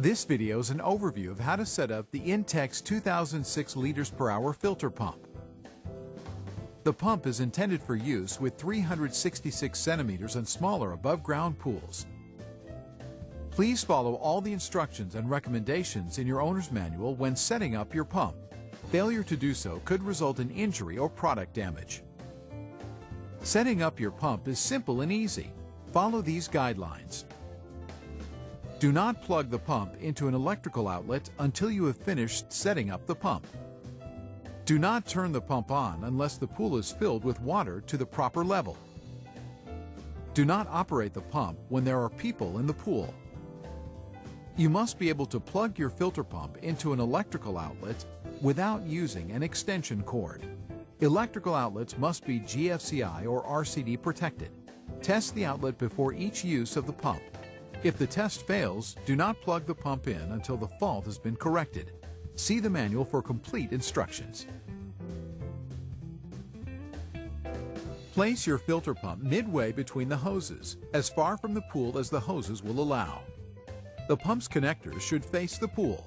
This video is an overview of how to set up the Intex 2006 liters per hour filter pump. The pump is intended for use with 366 centimeters and smaller above-ground pools. Please follow all the instructions and recommendations in your owner's manual when setting up your pump. Failure to do so could result in injury or product damage. Setting up your pump is simple and easy. Follow these guidelines. Do not plug the pump into an electrical outlet until you have finished setting up the pump. Do not turn the pump on unless the pool is filled with water to the proper level. Do not operate the pump when there are people in the pool. You must be able to plug your filter pump into an electrical outlet without using an extension cord. Electrical outlets must be GFCI or RCD protected. Test the outlet before each use of the pump. If the test fails, do not plug the pump in until the fault has been corrected. See the manual for complete instructions. Place your filter pump midway between the hoses, as far from the pool as the hoses will allow. The pump's connectors should face the pool.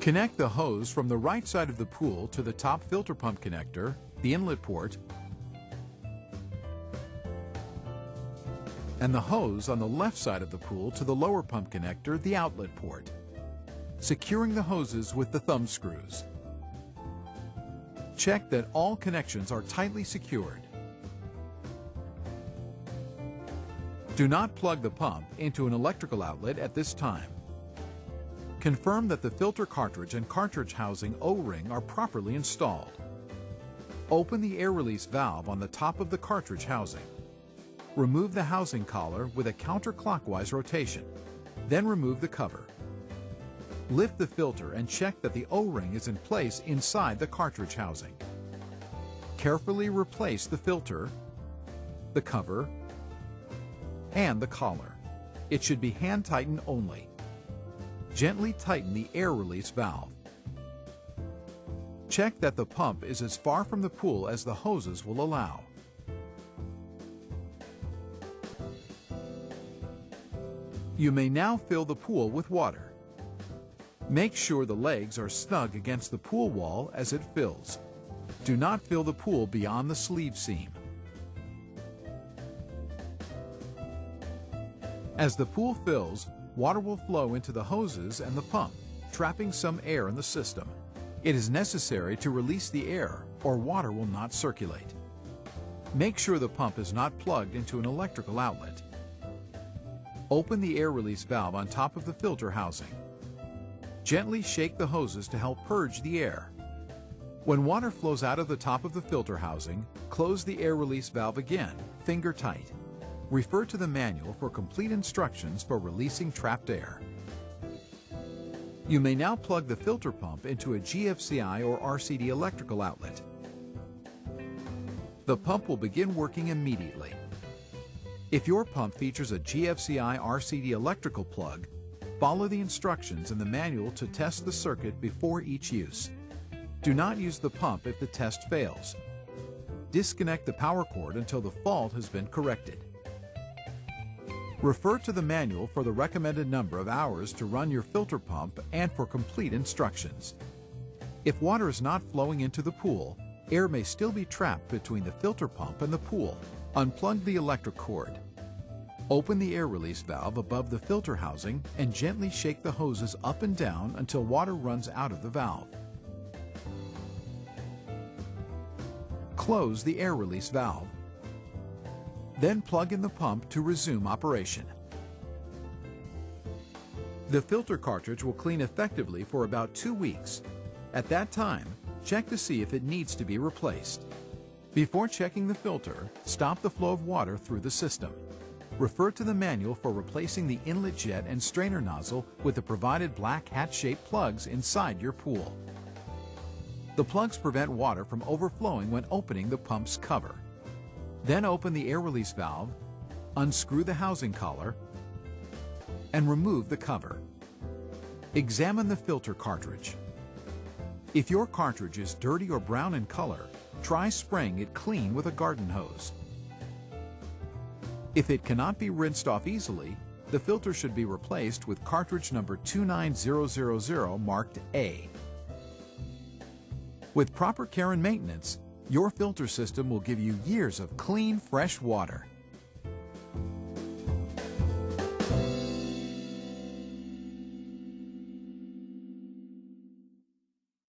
Connect the hose from the right side of the pool to the top filter pump connector, the inlet port, and the hose on the left side of the pool to the lower pump connector, the outlet port, securing the hoses with the thumb screws. Check that all connections are tightly secured. Do not plug the pump into an electrical outlet at this time. Confirm that the filter cartridge and cartridge housing O-ring are properly installed. Open the air release valve on the top of the cartridge housing. Remove the housing collar with a counterclockwise rotation. Then remove the cover. Lift the filter and check that the O-ring is in place inside the cartridge housing. Carefully replace the filter, the cover, and the collar. It should be hand tightened only. Gently tighten the air release valve. Check that the pump is as far from the pool as the hoses will allow. You may now fill the pool with water. Make sure the legs are snug against the pool wall as it fills. Do not fill the pool beyond the sleeve seam. As the pool fills, water will flow into the hoses and the pump, trapping some air in the system. It is necessary to release the air, or water will not circulate. Make sure the pump is not plugged into an electrical outlet. Open the air release valve on top of the filter housing. Gently shake the hoses to help purge the air. When water flows out of the top of the filter housing, close the air release valve again, finger tight. Refer to the manual for complete instructions for releasing trapped air. You may now plug the filter pump into a GFCI or RCD electrical outlet. The pump will begin working immediately. If your pump features a GFCI RCD electrical plug, follow the instructions in the manual to test the circuit before each use. Do not use the pump if the test fails. Disconnect the power cord until the fault has been corrected. Refer to the manual for the recommended number of hours to run your filter pump and for complete instructions. If water is not flowing into the pool, air may still be trapped between the filter pump and the pool. Unplug the electric cord. Open the air release valve above the filter housing and gently shake the hoses up and down until water runs out of the valve. Close the air release valve. Then plug in the pump to resume operation. The filter cartridge will clean effectively for about 2 weeks. At that time, check to see if it needs to be replaced. Before checking the filter, stop the flow of water through the system. Refer to the manual for replacing the inlet jet and strainer nozzle with the provided black hat-shaped plugs inside your pool. The plugs prevent water from overflowing when opening the pump's cover. Then open the air release valve, unscrew the housing collar, and remove the cover. Examine the filter cartridge. If your cartridge is dirty or brown in color, try spraying it clean with a garden hose. If it cannot be rinsed off easily, The filter should be replaced with cartridge number 29000 marked A. With proper care and maintenance, your filter system will give you years of clean, fresh water.